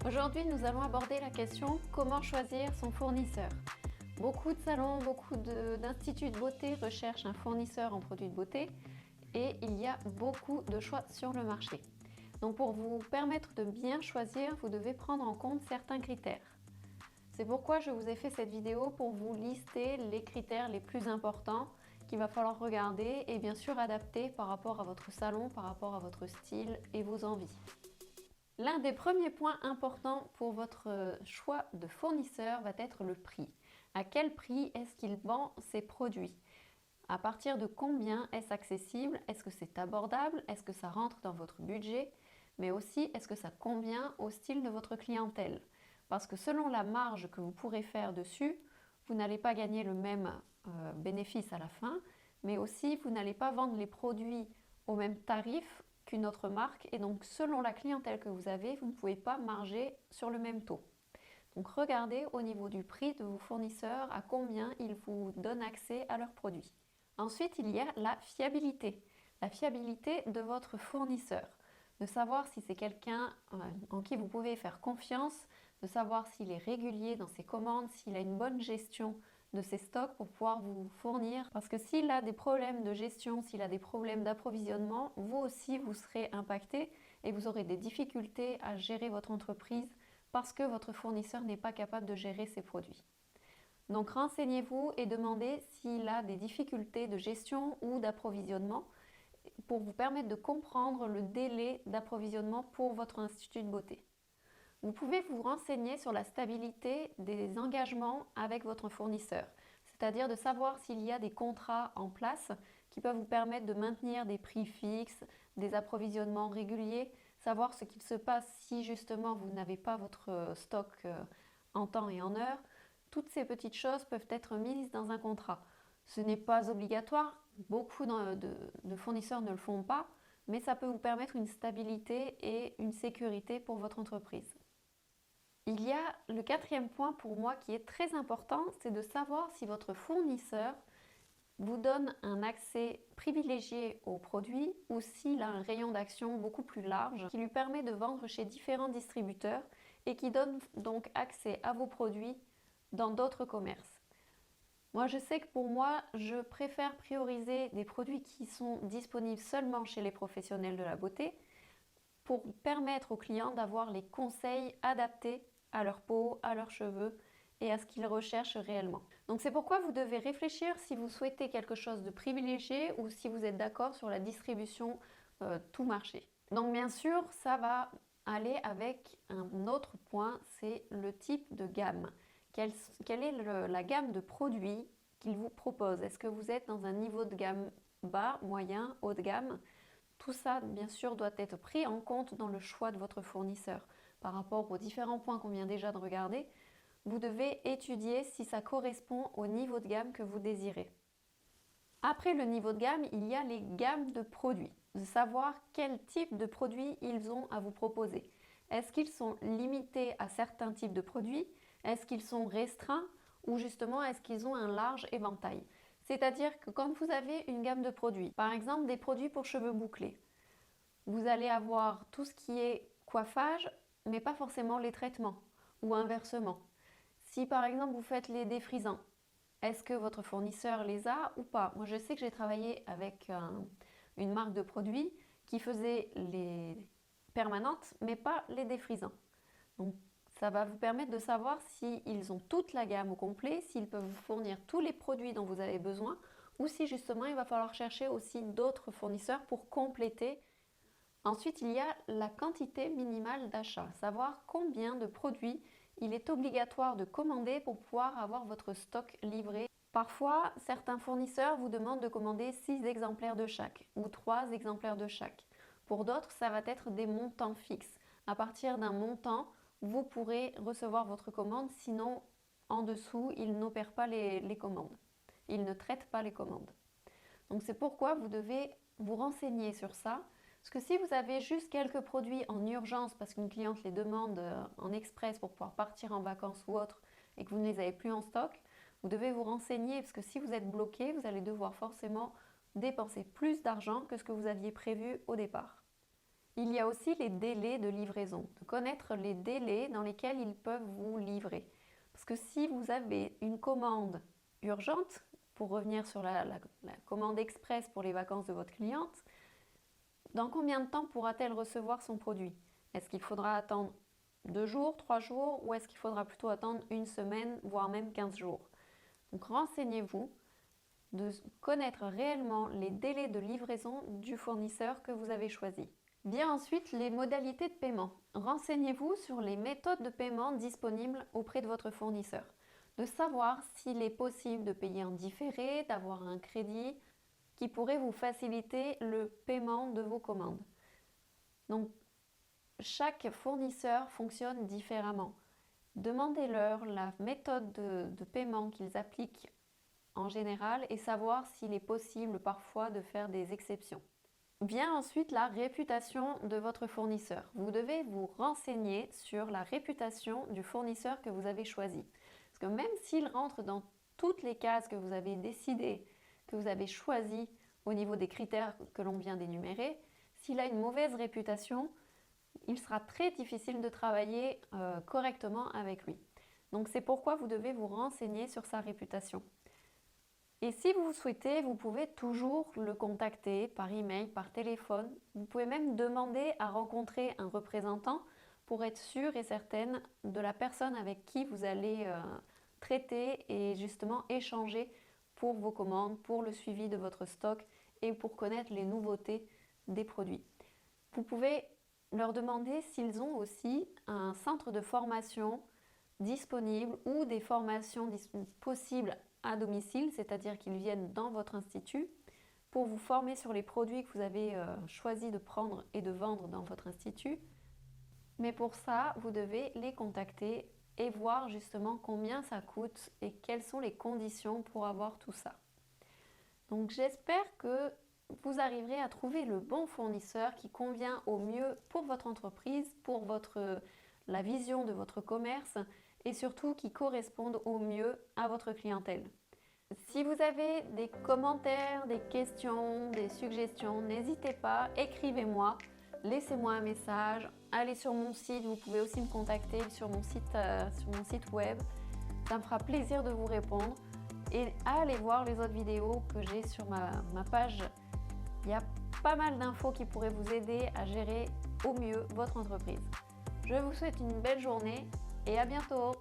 Aujourd'hui, nous allons aborder la question comment choisir son fournisseur. Beaucoup de salons, beaucoup d'instituts de beauté recherchent un fournisseur en produits de beauté et il y a beaucoup de choix sur le marché. Donc pour vous permettre de bien choisir, vous devez prendre en compte certains critères. C'est pourquoi je vous ai fait cette vidéo pour vous lister les critères les plus importants qu'il va falloir regarder et bien sûr adapter par rapport à votre salon, par rapport à votre style et vos envies. L'un des premiers points importants pour votre choix de fournisseur va être le prix. À quel prix est-ce qu'il vend ses produits? À partir de combien est-ce accessible? Est-ce que c'est abordable? Est-ce que ça rentre dans votre budget? Mais aussi, est-ce que ça convient au style de votre clientèle? Parce que selon la marge que vous pourrez faire dessus, vous n'allez pas gagner le même bénéfice à la fin, mais aussi vous n'allez pas vendre les produits au même tarif qu'une autre marque et donc selon la clientèle que vous avez, vous ne pouvez pas marger sur le même taux. Donc regardez au niveau du prix de vos fournisseurs à combien ils vous donnent accès à leurs produits. Ensuite, il y a la fiabilité de votre fournisseur, de savoir si c'est quelqu'un en qui vous pouvez faire confiance, de savoir s'il est régulier dans ses commandes, s'il a une bonne gestion de ses stocks pour pouvoir vous fournir. Parce que s'il a des problèmes de gestion, s'il a des problèmes d'approvisionnement, vous aussi vous serez impacté et vous aurez des difficultés à gérer votre entreprise parce que votre fournisseur n'est pas capable de gérer ses produits. Donc renseignez-vous et demandez s'il a des difficultés de gestion ou d'approvisionnement pour vous permettre de comprendre le délai d'approvisionnement pour votre institut de beauté. Vous pouvez vous renseigner sur la stabilité des engagements avec votre fournisseur, c'est-à-dire de savoir s'il y a des contrats en place qui peuvent vous permettre de maintenir des prix fixes, des approvisionnements réguliers, savoir ce qu'il se passe si justement vous n'avez pas votre stock en temps et en heure. Toutes ces petites choses peuvent être mises dans un contrat. Ce n'est pas obligatoire, beaucoup de fournisseurs ne le font pas, mais ça peut vous permettre une stabilité et une sécurité pour votre entreprise. Il y a le quatrième point pour moi qui est très important, c'est de savoir si votre fournisseur vous donne un accès privilégié aux produits ou s'il a un rayon d'action beaucoup plus large qui lui permet de vendre chez différents distributeurs et qui donne donc accès à vos produits dans d'autres commerces. Moi, je sais que pour moi, je préfère prioriser des produits qui sont disponibles seulement chez les professionnels de la beauté pour permettre aux clients d'avoir les conseils adaptés à leur peau, à leurs cheveux et à ce qu'ils recherchent réellement. Donc c'est pourquoi vous devez réfléchir si vous souhaitez quelque chose de privilégié ou si vous êtes d'accord sur la distribution tout marché. Donc bien sûr, ça va aller avec un autre point, c'est le type de gamme. Quelle est la gamme de produits qu'il vous propose? Est-ce que vous êtes dans un niveau de gamme bas, moyen, haut de gamme? Tout ça, bien sûr, doit être pris en compte dans le choix de votre fournisseur. Par rapport aux différents points qu'on vient déjà de regarder, vous devez étudier si ça correspond au niveau de gamme que vous désirez. Après le niveau de gamme, il y a les gammes de produits. De savoir quel type de produits ils ont à vous proposer. Est-ce qu'ils sont limités à certains types de produits? Est-ce qu'ils sont restreints? Ou justement, est-ce qu'ils ont un large éventail? C'est-à-dire que quand vous avez une gamme de produits, par exemple des produits pour cheveux bouclés, vous allez avoir tout ce qui est coiffage, mais pas forcément les traitements, ou inversement. Si par exemple vous faites les défrisants, est-ce que votre fournisseur les a ou pas? Moi je sais que j'ai travaillé avec une marque de produits qui faisait les permanentes, mais pas les défrisants. Donc ça va vous permettre de savoir s'ils ont toute la gamme au complet, s'ils peuvent vous fournir tous les produits dont vous avez besoin, ou si justement il va falloir chercher aussi d'autres fournisseurs pour compléter. Ensuite, il y a la quantité minimale d'achat, savoir combien de produits il est obligatoire de commander pour pouvoir avoir votre stock livré. Parfois, certains fournisseurs vous demandent de commander 6 exemplaires de chaque ou 3 exemplaires de chaque. Pour d'autres, ça va être des montants fixes. À partir d'un montant, vous pourrez recevoir votre commande, sinon en dessous, ils n'opèrent pas les commandes. Ils ne traitent pas les commandes. Donc c'est pourquoi vous devez vous renseigner sur ça. Parce que si vous avez juste quelques produits en urgence parce qu'une cliente les demande en express pour pouvoir partir en vacances ou autre et que vous ne les avez plus en stock, vous devez vous renseigner parce que si vous êtes bloqué, vous allez devoir forcément dépenser plus d'argent que ce que vous aviez prévu au départ. Il y a aussi les délais de livraison, de connaître les délais dans lesquels ils peuvent vous livrer. Parce que si vous avez une commande urgente, pour revenir sur la commande express pour les vacances de votre cliente, dans combien de temps pourra-t-elle recevoir son produit? Est-ce qu'il faudra attendre 2 jours, 3 jours ou est-ce qu'il faudra plutôt attendre une semaine, voire même 15 jours? Donc renseignez-vous de connaître réellement les délais de livraison du fournisseur que vous avez choisi. Vient ensuite les modalités de paiement. Renseignez-vous sur les méthodes de paiement disponibles auprès de votre fournisseur. De savoir s'il est possible de payer en différé, d'avoir un crédit qui pourrait vous faciliter le paiement de vos commandes. Donc, chaque fournisseur fonctionne différemment. Demandez-leur la méthode de paiement qu'ils appliquent en général et savoir s'il est possible parfois de faire des exceptions. Vient ensuite la réputation de votre fournisseur. Vous devez vous renseigner sur la réputation du fournisseur que vous avez choisi. Parce que même s'il rentre dans toutes les cases que vous avez décidé, que vous avez choisi au niveau des critères que l'on vient d'énumérer, s'il a une mauvaise réputation, il sera très difficile de travailler correctement avec lui. Donc c'est pourquoi vous devez vous renseigner sur sa réputation. Et si vous souhaitez, vous pouvez toujours le contacter par email, par téléphone. Vous pouvez même demander à rencontrer un représentant pour être sûre et certaine de la personne avec qui vous allez traiter et justement échanger pour vos commandes, pour le suivi de votre stock et pour connaître les nouveautés des produits. Vous pouvez leur demander s'ils ont aussi un centre de formation disponible ou des formations possibles à domicile, c'est-à-dire qu'ils viennent dans votre institut pour vous former sur les produits que vous avez choisi de prendre et de vendre dans votre institut. Mais pour ça, vous devez les contacter et voir justement combien ça coûte et quelles sont les conditions pour avoir tout ça. Donc j'espère que vous arriverez à trouver le bon fournisseur qui convient au mieux pour votre entreprise, pour la vision de votre commerce et surtout qui corresponde au mieux à votre clientèle. Si vous avez des commentaires, des questions, des suggestions, n'hésitez pas, écrivez-moi, laissez-moi un message, allez sur mon site, vous pouvez aussi me contacter sur mon site web, ça me fera plaisir de vous répondre et allez voir les autres vidéos que j'ai sur ma page. Il y a pas mal d'infos qui pourraient vous aider à gérer au mieux votre entreprise. Je vous souhaite une belle journée et à bientôt!